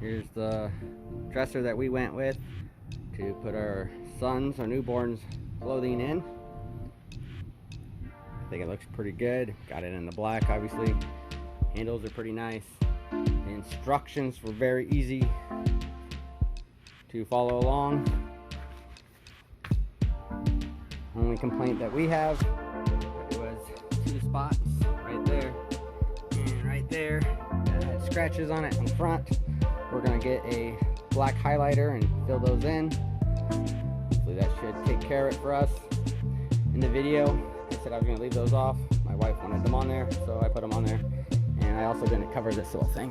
Here's the dresser that we went with to put our sons, our newborns, clothing in. I think it looks pretty good. Got it in the black, obviously. Handles are pretty nice. The instructions were very easy to follow along. Only complaint that we have, it was 2 spots right there and right there that had scratches on it in front. We're gonna get a black highlighter and fill those in. Hopefully that should take care of it for us. In the video, I said I was gonna leave those off. My wife wanted them on there, so I put them on there. And I also didn't cover this little thing.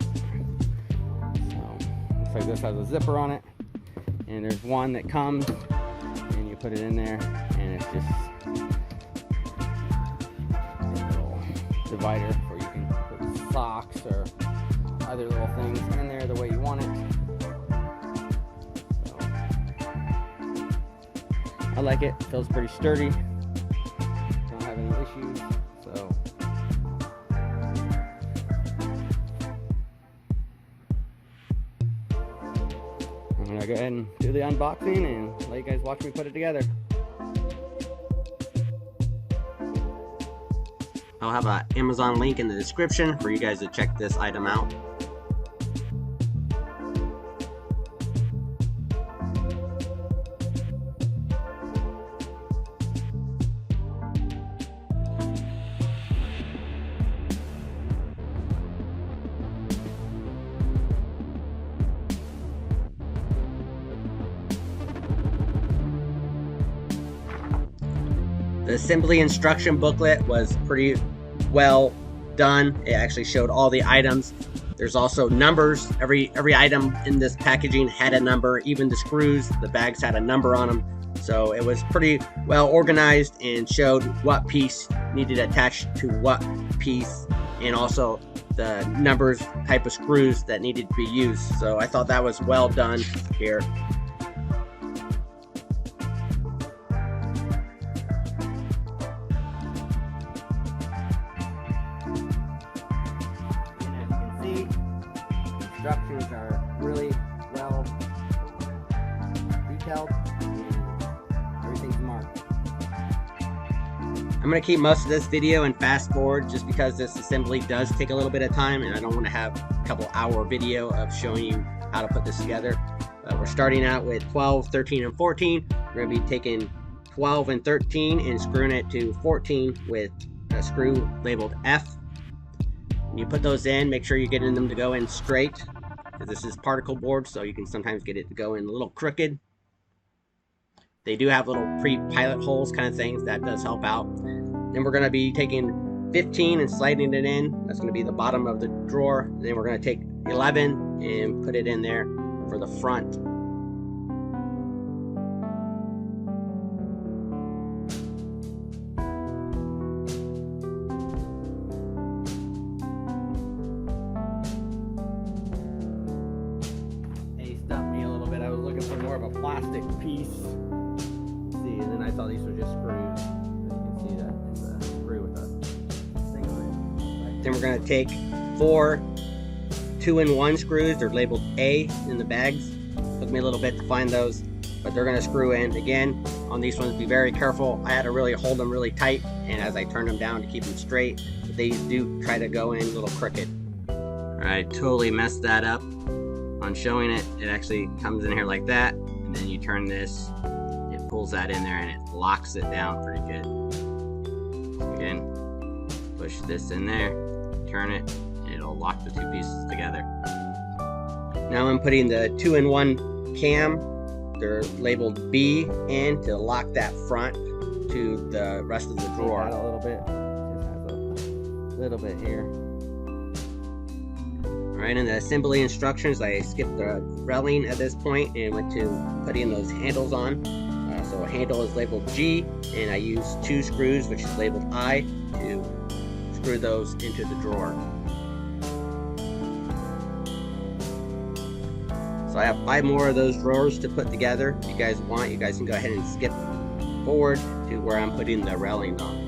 So, looks like this has a zipper on it. And there's one that comes, and you put it in there, and it's just a little divider where you can put socks or other little things in there the way you want it. So, I like it. Feels pretty sturdy. Don't have any issues. So I'm gonna go ahead and do the unboxing and let you guys watch me put it together. I'll have an Amazon link in the description for you guys to check this item out. The assembly instruction booklet was pretty well done. It actually showed all the items. There's also numbers. Every item in this packaging had a number. Even the screws, the bags had a number on them. So it was pretty well organized and showed what piece needed attached to what piece, and also the numbers, type of screws that needed to be used. So I thought that was well done here. Instructions are really well detailed and everything's marked. I'm going to keep most of this video and fast forward just because this assembly does take a little bit of time and I don't want to have a couple hour video of showing you how to put this together. We're starting out with 12, 13, and 14. We're going to be taking 12 and 13 and screwing it to 14 with a screw labeled F. When you put those in, make sure you're getting them to go in straight, because this is particle board, so you can sometimes get it to go in a little crooked. They do have little pre-pilot holes kind of things. That does help out. Then we're going to be taking 15 and sliding it in. That's going to be the bottom of the drawer. Then we're going to take 11 and put it in there for the front. More of a plastic piece. See, and then I thought these were just screws. You can see that it's a screw with a thing on it. Then we're going to take 4 2-in-1 screws. They're labeled A in the bags. Took me a little bit to find those, but they're going to screw in. Again, on these ones, be very careful. I had to really hold them really tight, and as I turn them down to keep them straight, they do try to go in a little crooked. Alright, totally messed that up. On showing it, it actually comes in here like that, and then you turn this, it pulls that in there and it locks it down pretty good. So again, push this in there, turn it, and it'll lock the 2 pieces together. Now I'm putting the 2-in-1 cam. They're labeled B in to lock that front to the rest of the drawer. A little bit. It has a little bit here. Alright, in the assembly instructions, I skipped the railing at this point and went to putting those handles on. So a handle is labeled G, and I use 2 screws, which is labeled I, to screw those into the drawer. So I have 5 more of those drawers to put together. If you guys want, you guys can go ahead and skip forward to where I'm putting the railing on.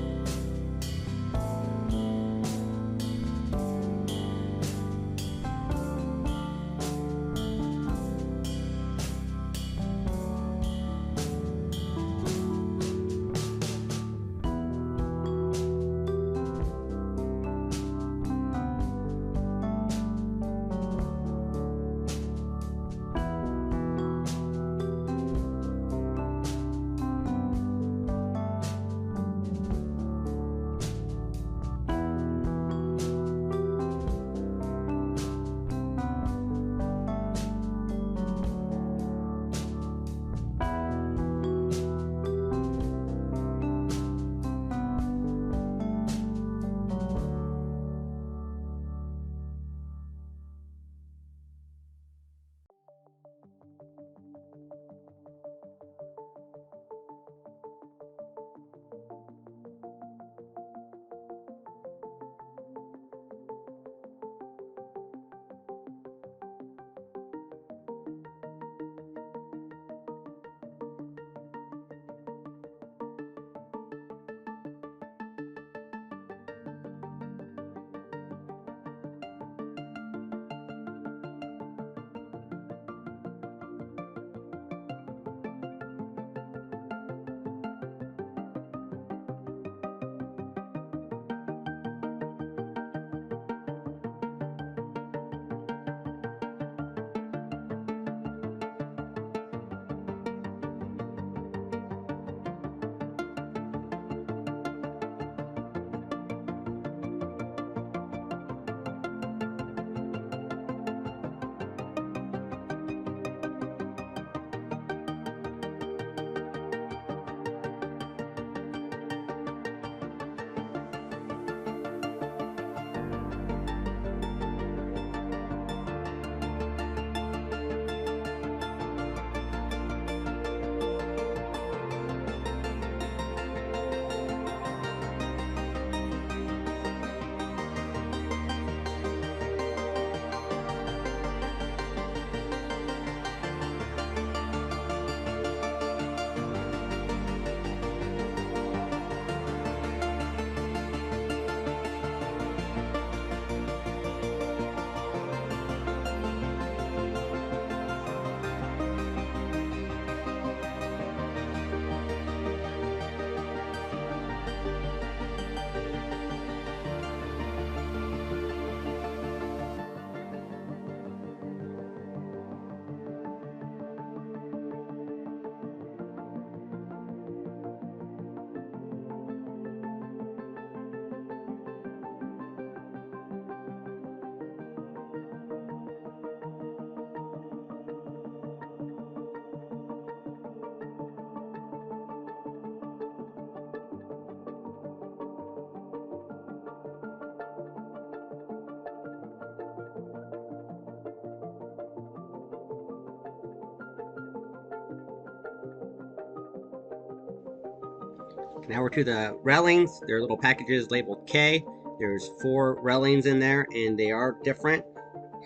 Now we're to the railings. They're little packages labeled K. There's 4 railings in there, and they are different.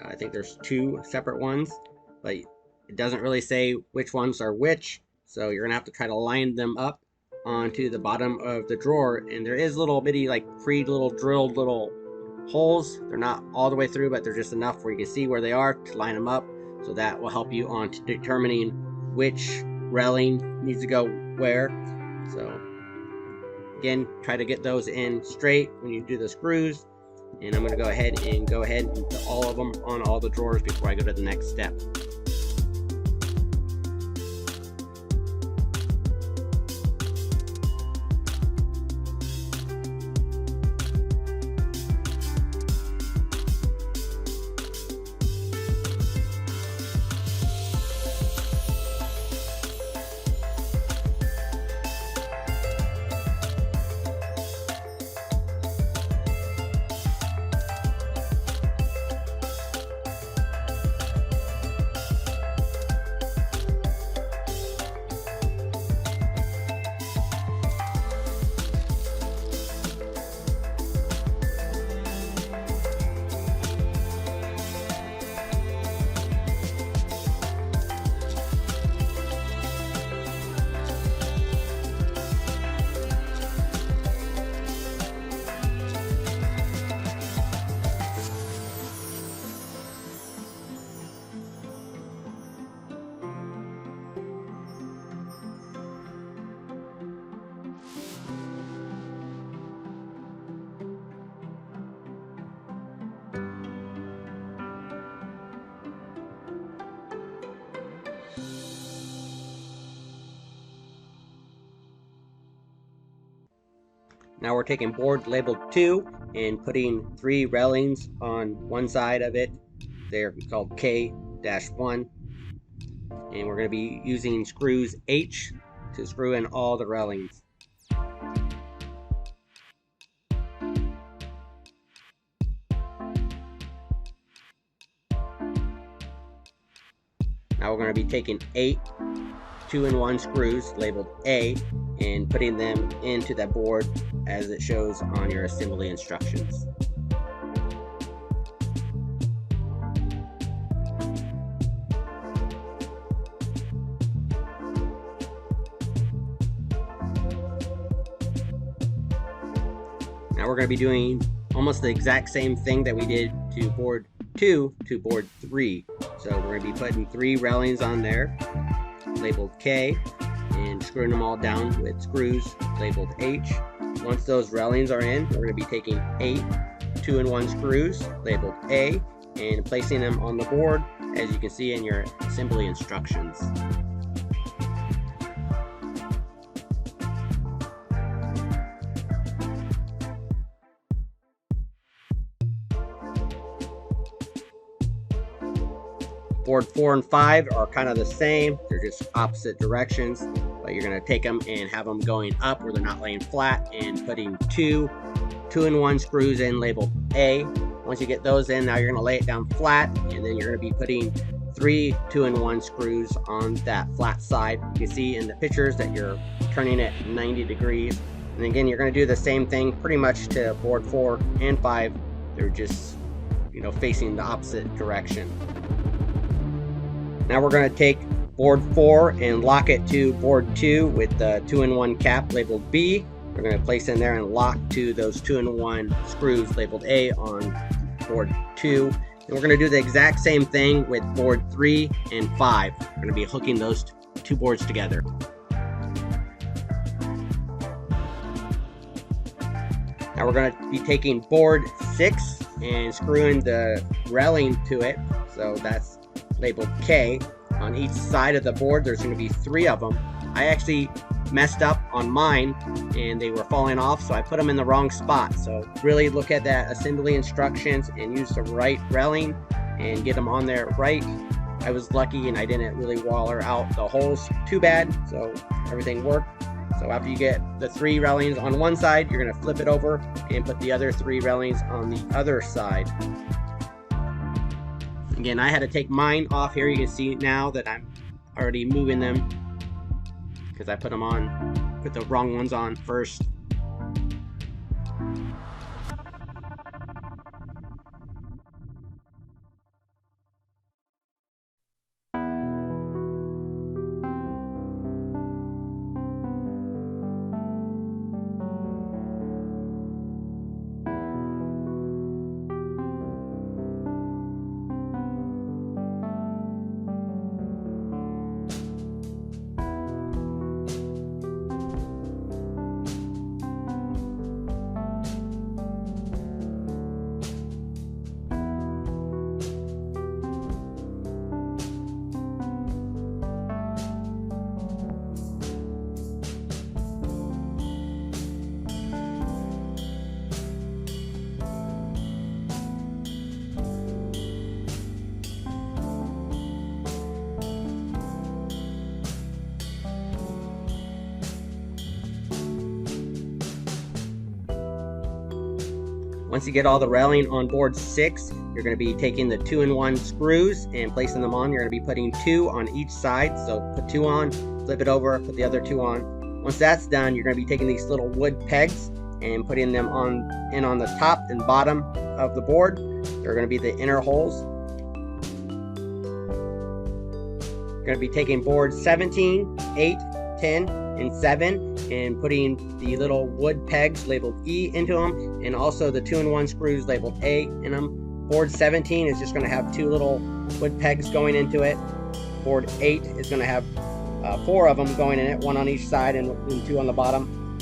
I think there's 2 separate ones, but it doesn't really say which ones are which, so you're gonna have to try to line them up onto the bottom of the drawer. And there is little bitty, like little drilled little holes. They're not all the way through, but they're just enough where you can see where they are to line them up. So that will help you on determining which railing needs to go where. So again, try to get those in straight when you do the screws. And I'm going to go ahead and put all of them on all the drawers before I go to the next step. Now we're taking board labeled 2 and putting 3 railings on one side of it. They're called K-1. And we're going to be using screws H to screw in all the railings. Now we're going to be taking 8 2-in-1 screws labeled A and putting them into that board as it shows on your assembly instructions. Now we're going to be doing almost the exact same thing that we did to board 2 to board 3. So we're going to be putting 3 railings on there labeled K and screwing them all down with screws labeled H. Once those railings are in, we're going to be taking 8 2-in-1 screws labeled A and placing them on the board as you can see in your assembly instructions. Board 4 and 5 are kind of the same. They're just opposite directions, but you're going to take them and have them going up where they're not laying flat and putting 2 2-in-1 screws in labeled A. Once you get those in, now you're going to lay it down flat, and then you're going to be putting 3 2-in-1 screws on that flat side. You can see in the pictures that you're turning it 90 degrees. And again, you're going to do the same thing pretty much to board 4 and 5. They're just, facing the opposite direction. Now we're going to take board 4 and lock it to board 2 with the 2-in-1 cap labeled B. We're going to place in there and lock to those 2-in-1 screws labeled A on board 2. And we're going to do the exact same thing with board 3 and 5. We're going to be hooking those 2 boards together. Now we're going to be taking board 6 and screwing the railing to it. So that's labeled K. On each side of the board there's going to be 3 of them. I actually messed up on mine and they were falling off, so I put them in the wrong spot. So really look at that assembly instructions and use the right railing and get them on there right. I was lucky and I didn't really waller out the holes too bad, so everything worked. So after you get the 3 railings on one side, you're going to flip it over and put the other 3 railings on the other side. Again, I had to take mine off here. You can see now that I'm already moving them because I put them on put the wrong ones on first. Once you get all the railing on board 6, you're going to be taking the 2-in-1 screws and placing them on. You're going to be putting 2 on each side. So put 2 on, flip it over, put the other 2 on. Once that's done, you're going to be taking these little wood pegs and putting them on the top and bottom of the board. They're going to be the inner holes. You're going to be taking board 17, 8, 10, and 7 and putting the little wood pegs labeled E into them, and also the 2-in-1 screws labeled A in them. Board 17 is just going to have 2 little wood pegs going into it. Board 8 is going to have 4 of them going in it, 1 on each side and 2 on the bottom.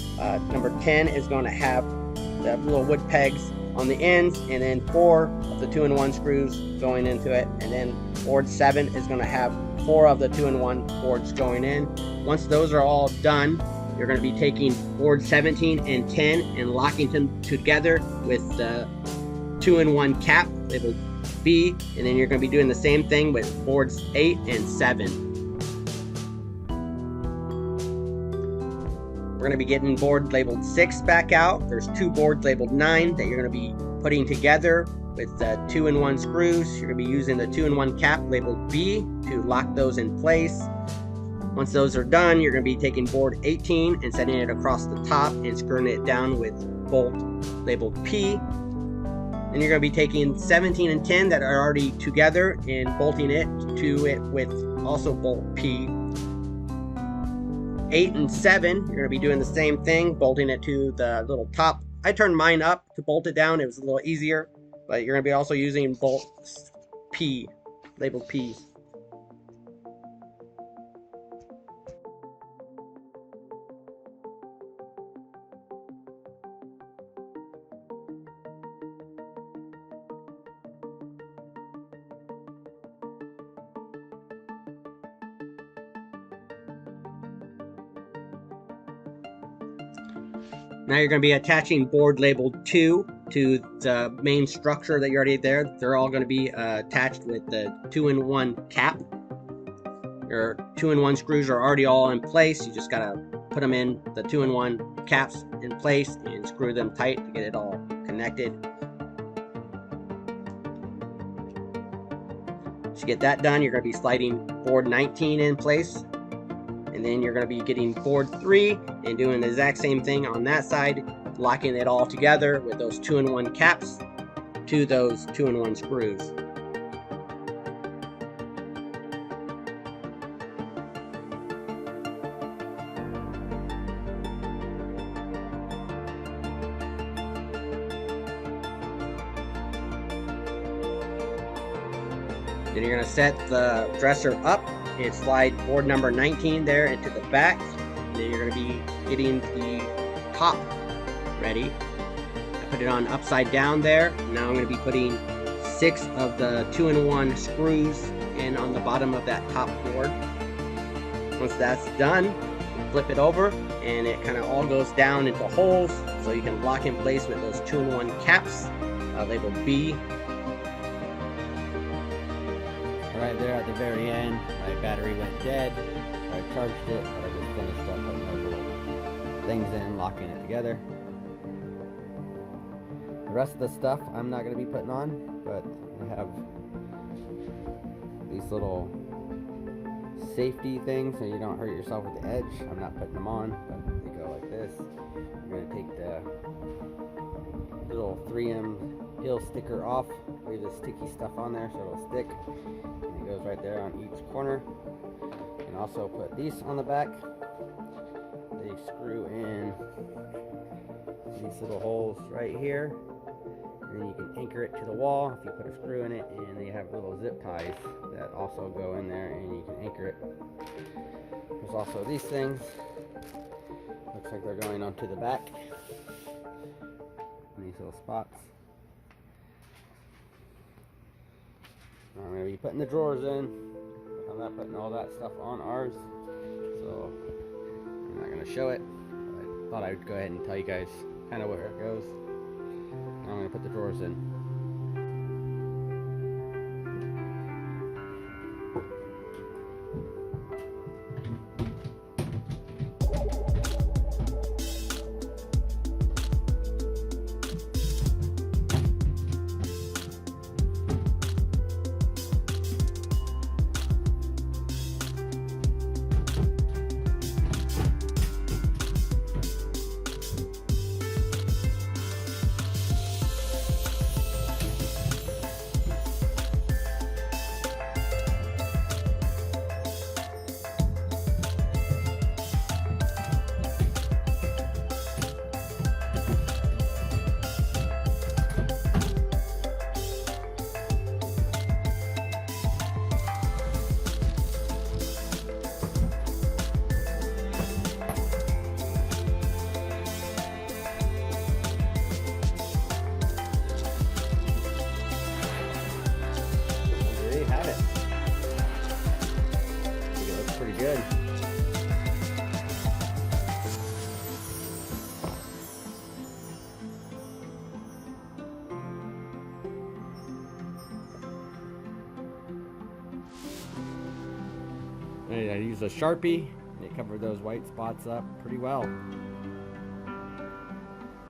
Number 10 is going to have the little wood pegs on the ends, and then 4 of the 2-in-1 screws going into it. And then board 7 is going to have 4 of the 2-in-1 boards going in. Once those are all done, you're going to be taking board 17 and 10 and locking them together with the 2-in-1 cap labeled B, and then you're going to be doing the same thing with boards 8 and 7. We're going to be getting board labeled 6 back out. There's 2 boards labeled 9 that you're going to be putting together with the 2-in-1 screws. You're going to be using the 2-in-1 cap labeled B to lock those in place. Once those are done, you're going to be taking board 18 and setting it across the top and screwing it down with bolt labeled P. Then you're going to be taking 17 and 10 that are already together and bolting it to it with also bolt P. 8 and 7, you're going to be doing the same thing, bolting it to the little top. I turned mine up to bolt it down. It was a little easier, but you're going to be also using bolt P, labeled P. Now you're going to be attaching board labeled 2 to the main structure that you're already there. They're all going to be attached with the 2-in-1 cap. Your 2-in-1 screws are already all in place. You just got to put them in the 2-in-1 caps in place and screw them tight to get it all connected. To get that done, you're going to be sliding board 19 in place. And then you're going to be getting board 3 and doing the exact same thing on that side, locking it all together with those 2-in-1 caps to those 2-in-1 screws. Then you're going to set the dresser up and slide board number 19 there into the back. And then you're going to be getting the top ready. I put it on upside down there. Now I'm going to be putting 6 of the 2-in-1 screws in on the bottom of that top board. Once that's done, flip it over and it kind of all goes down into holes, so you can lock in place with those 2-in-1 caps labeled B. Right there at the very end, my battery went dead, so I charged it, but I just finished up putting those little things in, locking it together. The rest of the stuff I'm not going to be putting on, but I have these little safety things so you don't hurt yourself with the edge. I'm not putting them on, but this. You're gonna take the little 3M heel sticker off, leave the sticky stuff on there so it'll stick, and it goes right there on each corner. You can also put these on the back. They screw in these little holes right here, and then you can anchor it to the wall if you put a screw in it, and they have little zip ties that also go in there and you can anchor it. There's also these things, looks like they're going onto the back, these little spots. I'm going to be putting the drawers in. I'm not putting all that stuff on ours, so I'm not going to show it. I thought I would go ahead and tell you guys kind of where it goes. Now I'm going to put the drawers in. Good. I used a Sharpie and it covered those white spots up pretty well.